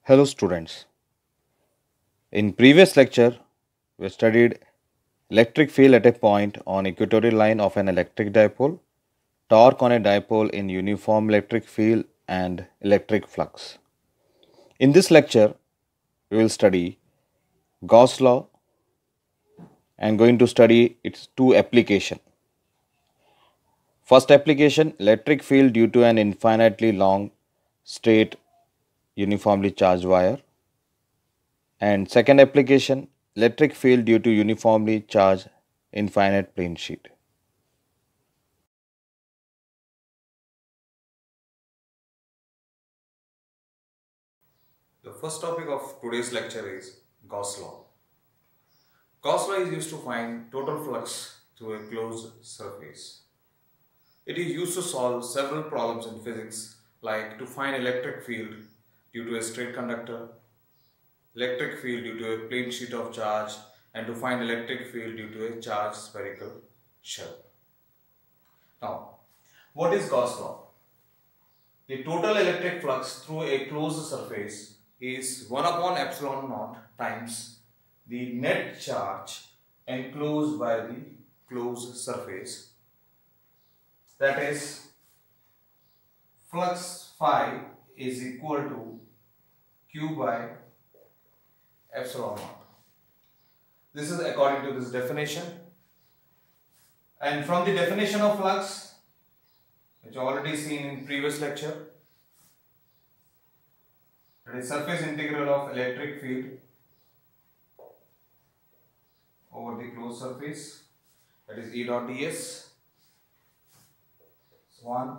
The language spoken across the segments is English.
Hello students. In previous lecture, we studied electric field at a point on equatorial line of an electric dipole, torque on a dipole in uniform electric field and electric flux. In this lecture, we will study Gauss law and going to study its two application. First application, electric field due to an infinitely long straight uniformly charged wire. And second application, electric field due to uniformly charged infinite plane sheet. The first topic of today's lecture is Gauss law. Gauss law is used to find total flux through a closed surface. It is used to solve several problems in physics, like to find electric field due to a straight conductor, electric field due to a plane sheet of charge, and to find electric field due to a charged spherical shell. Now, what is Gauss law? The total electric flux through a closed surface is 1 upon epsilon naught times the net charge enclosed by the closed surface, that is flux phi is equal to q by epsilon naught. This is according to this definition, and from the definition of flux, which already seen in previous lecture, that is surface integral of electric field over the closed surface, that is E dot ds 1,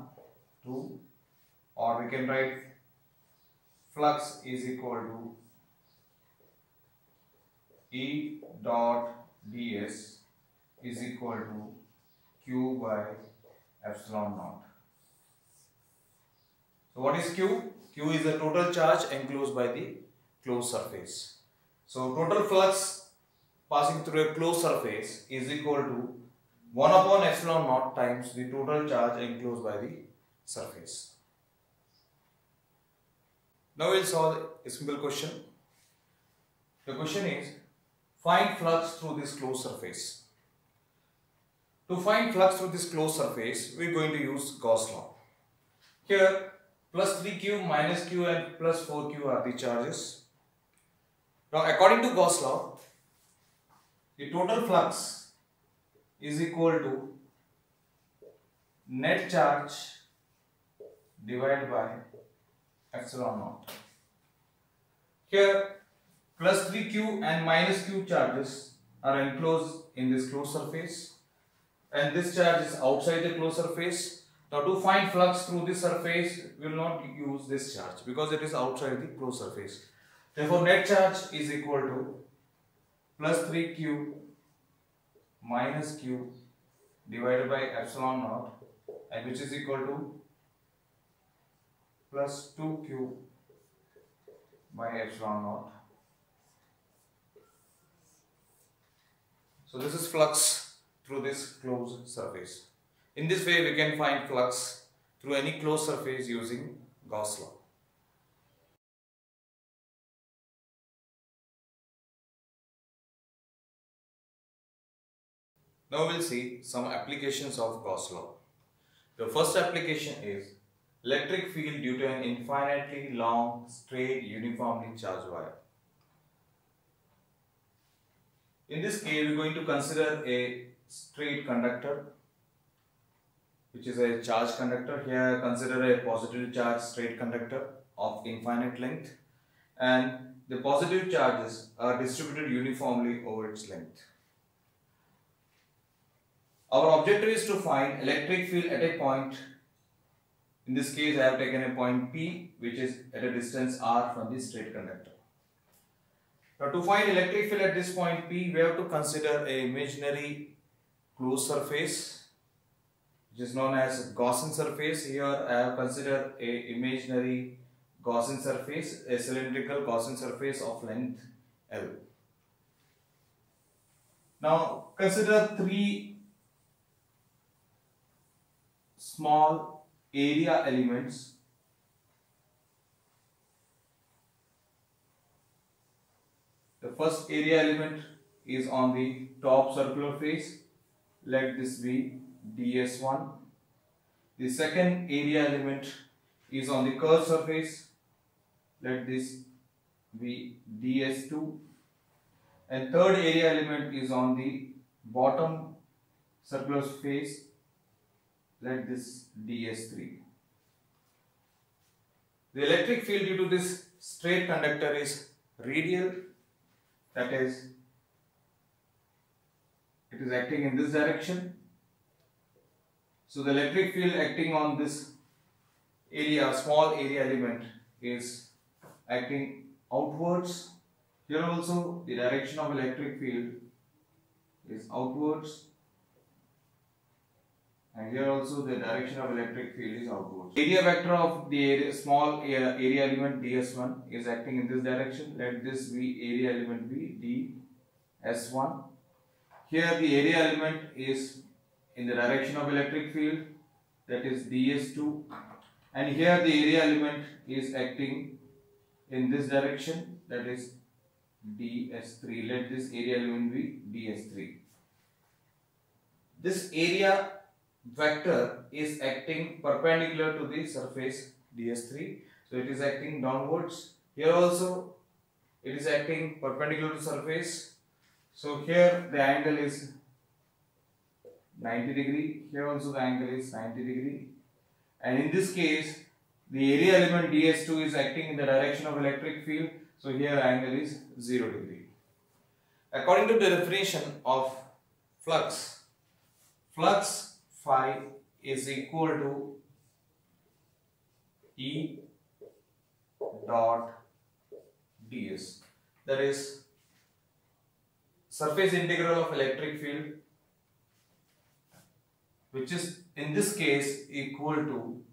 2, or we can write flux is equal to E dot ds is equal to q by epsilon naught. So what is q? Q is the total charge enclosed by the closed surface. So total flux passing through a closed surface is equal to 1 upon epsilon naught times the total charge enclosed by the surface. Now we will solve a simple question. The question is, find flux through this closed surface. To find flux through this closed surface, we are going to use Gauss law. Here, plus 3q, minus q and plus 4q are the charges. Now, according to Gauss law, the total flux is equal to net charge divided by epsilon naught. Here, plus 3q and minus q charges are enclosed in this closed surface, and this charge is outside the closed surface. Now, to find flux through this surface, we will not use this charge because it is outside the closed surface. Therefore, net charge is equal to plus 3q minus q divided by epsilon naught, and which is equal to plus 2q by epsilon naught. So this is flux through this closed surface. In this way, we can find flux through any closed surface using Gauss law. Now we will see some applications of Gauss law. The first application is electric field due to an infinitely long, straight, uniformly charged wire. In this case, we are going to consider a straight conductor, which is a charged conductor. Here, consider a positive charge straight conductor of infinite length, and the positive charges are distributed uniformly over its length. Our objective is to find electric field at a point. In this case, I have taken a point P, which is at a distance r from the straight conductor. Now, to find electric field at this point P, we have to consider a imaginary closed surface, which is known as Gaussian surface. Here, I have considered a imaginary Gaussian surface, a cylindrical Gaussian surface of length L. Now, consider three small area elements The first area element is on the top circular face. Let this be ds1. The second area element is on the curved surface. Let this be ds2. And third area element is on the bottom circular face. Let this ds3. The electric field due to this straight conductor is radial, that is, it is acting in this direction. So the electric field acting on this area, small area element, is acting outwards. Here also the direction of electric field is outwards, and here also the direction of electric field is outwards. Area vector of the small area element ds1 is acting in this direction. Let this be area element be ds1. Here the area element is in the direction of electric field, that is ds2, and here the area element is acting in this direction, that is ds3. Let this area element be ds3. This area vector is acting perpendicular to the surface ds3, so it is acting downwards. Here also it is acting perpendicular to surface, so here the angle is 90 degree, here also the angle is 90 degree, and in this case the area element ds2 is acting in the direction of electric field, so here angle is 0 degree. According to the definition of flux, flux phi is equal to E dot ds, that is surface integral of electric field, which is in this case equal to,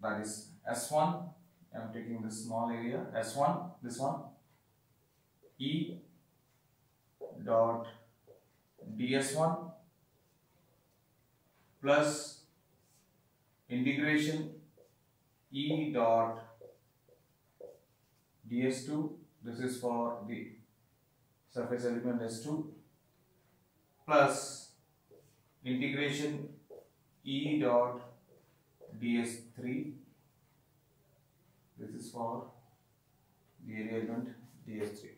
that is S1, I am taking this small area, S1, this one, E dot ds1 plus integration E dot ds2, this is for the surface element S2, plus integration E dot ds3, this is for the area element ds3.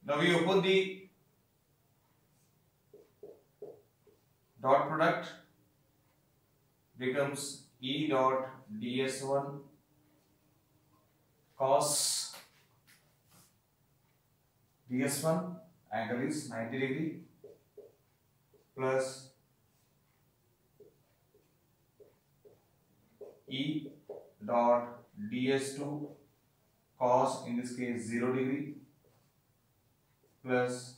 Now we open the dot product, becomes E dot ds1 cos ds1, angle is 90 degree, plus E dot ds2 cos, in this case 0 degree, plus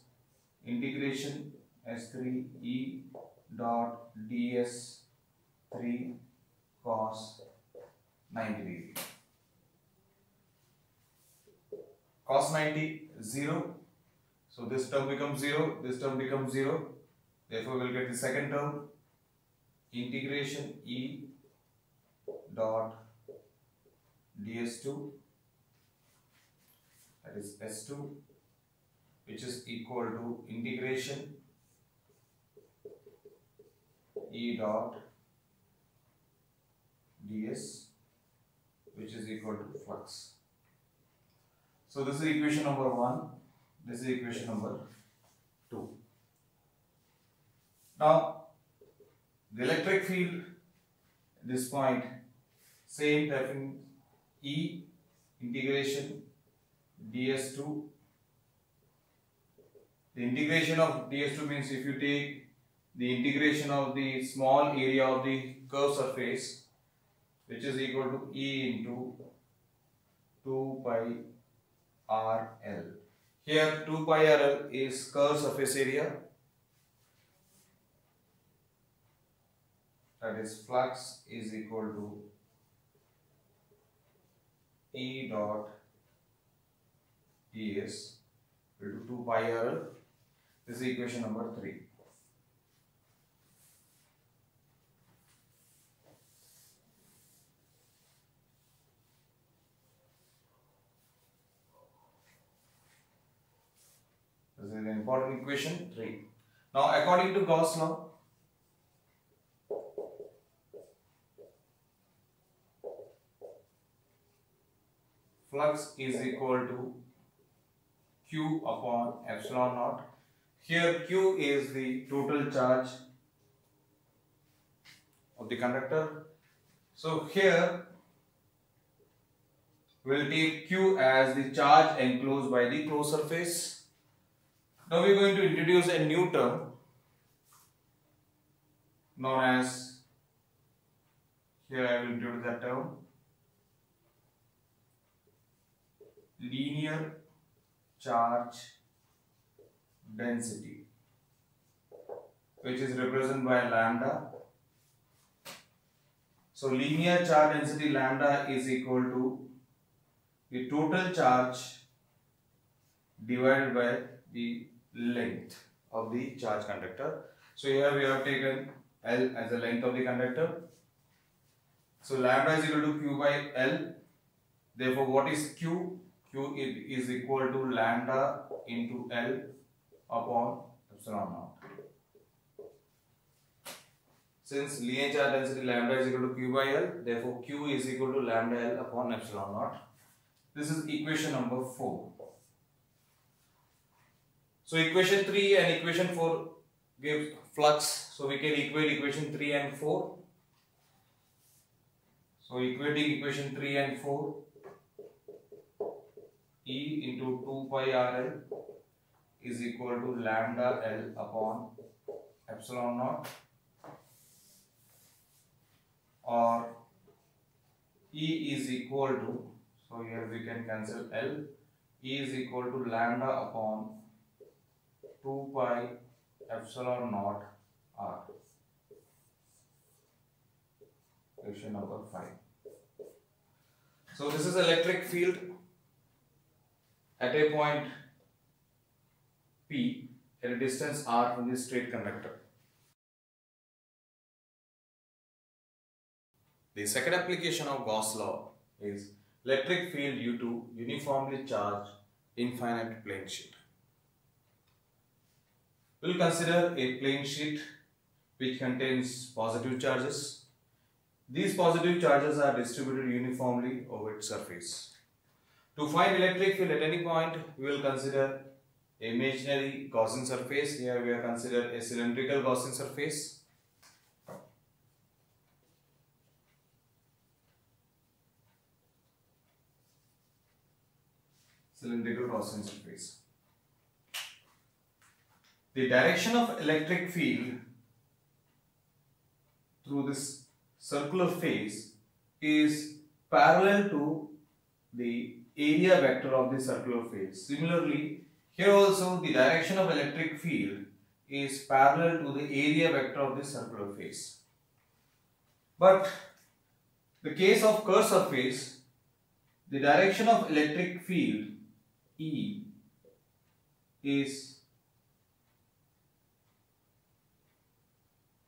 integration S3 E dot ds3 cos 90 degree. Cos 90 0, so this term becomes 0, this term becomes 0, therefore we will get the second term, integration E dot ds2, that is S2, which is equal to integration E dot ds, which is equal to flux. So this is equation number 1, this is equation number 2. Now the electric field at this point, same typing E integration ds2. The integration of ds2 means if you take the integration of the small area of the curved surface, which is equal to E into 2 pi RL. Here 2 pi RL is curved surface area, that is flux is equal to E dot ds equal to 2 pi RL. This is equation number 3. This is an important equation 3. Now according to Gauss law, flux is equal to Q upon epsilon naught. Here Q is the total charge of the conductor. So here we'll take Q as the charge enclosed by the closed surface. Now we're going to introduce a new term known as, here I will introduce that term, linear charge density, which is represented by lambda. So linear charge density lambda is equal to the total charge divided by the length of the charge conductor. So here we have taken L as the length of the conductor. So lambda is equal to Q by L. Therefore, what is Q? Q is equal to lambda into L upon epsilon naught. Since linear charge density lambda is equal to Q by L, therefore Q is equal to lambda L upon epsilon naught. This is equation number 4. So equation 3 and equation 4 gives flux. So we can equate equation 3 and 4. So equating equation 3 and 4, E into 2 pi RL is equal to lambda L upon epsilon naught, or E is equal to, so here we can cancel L, E is equal to lambda upon 2 pi epsilon naught R. Question number 5. So this is electric field at a point P at a distance R from the straight conductor. The second application of Gauss law is electric field due to uniformly charged infinite plane sheet. We will consider a plane sheet which contains positive charges. These positive charges are distributed uniformly over its surface. To find electric field at any point, we will consider imaginary Gaussian surface. Here we are considered a cylindrical Gaussian surface. Cylindrical Gaussian surface. The direction of electric field through this circular face is parallel to the area vector of the circular face. Similarly, here also the direction of electric field is parallel to the area vector of the circular face. But the case of curved surface, the direction of electric field E is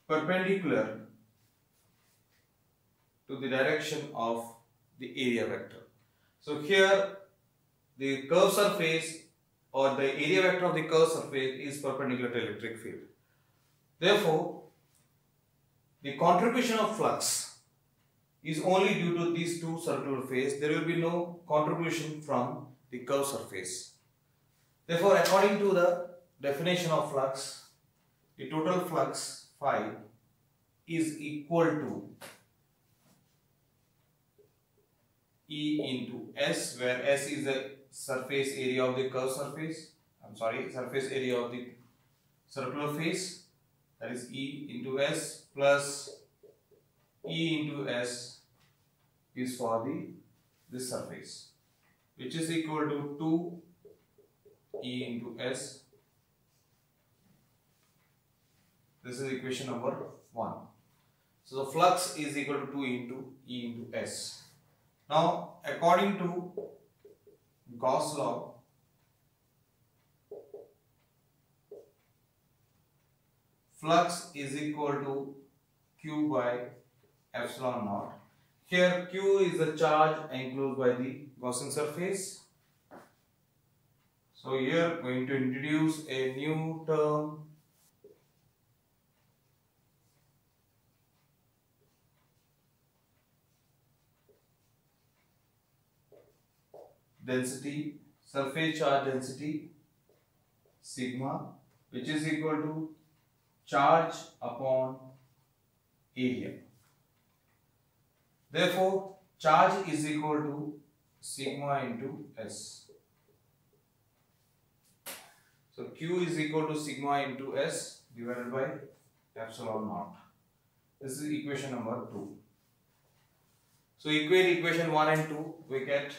perpendicular to the direction of the area vector. So here the curved surface or the area vector of the curved surface is perpendicular to electric field. Therefore, the contribution of flux is only due to these two circular faces. There will be no contribution from the curved surface. Therefore, according to the definition of flux, the total flux phi is equal to E into S, where S is the surface area of the curved surface. Surface area of the circular face. That is E into S plus E into S is for this surface, which is equal to 2 E into S. This is equation number 1. So the flux is equal to 2 into E into S. Now, according to Gauss law, flux is equal to Q by epsilon naught. Here Q is the charge enclosed by the Gaussian surface. So here we are going to introduce a new term, density, surface charge density sigma, which is equal to charge upon area. Therefore, charge is equal to sigma into S. So Q is equal to sigma into S divided by epsilon naught. This is equation number 2. So equate equation 1 and 2, we get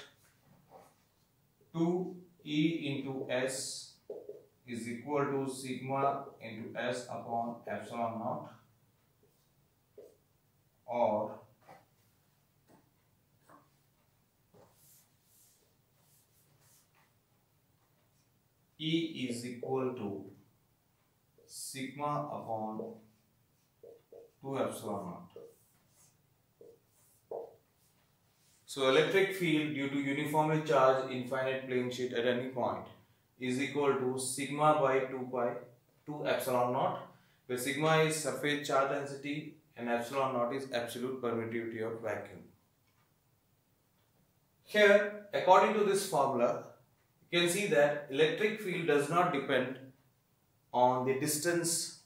2E into S is equal to sigma into S upon epsilon naught, or E is equal to sigma upon 2 epsilon naught. So electric field due to uniformly charged infinite plane sheet at any point is equal to sigma by 2 epsilon naught, where sigma is surface charge density and epsilon naught is absolute permittivity of vacuum. Here, according to this formula, you can see that electric field does not depend on the distance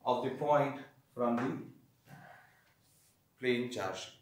of the point from the plane charge.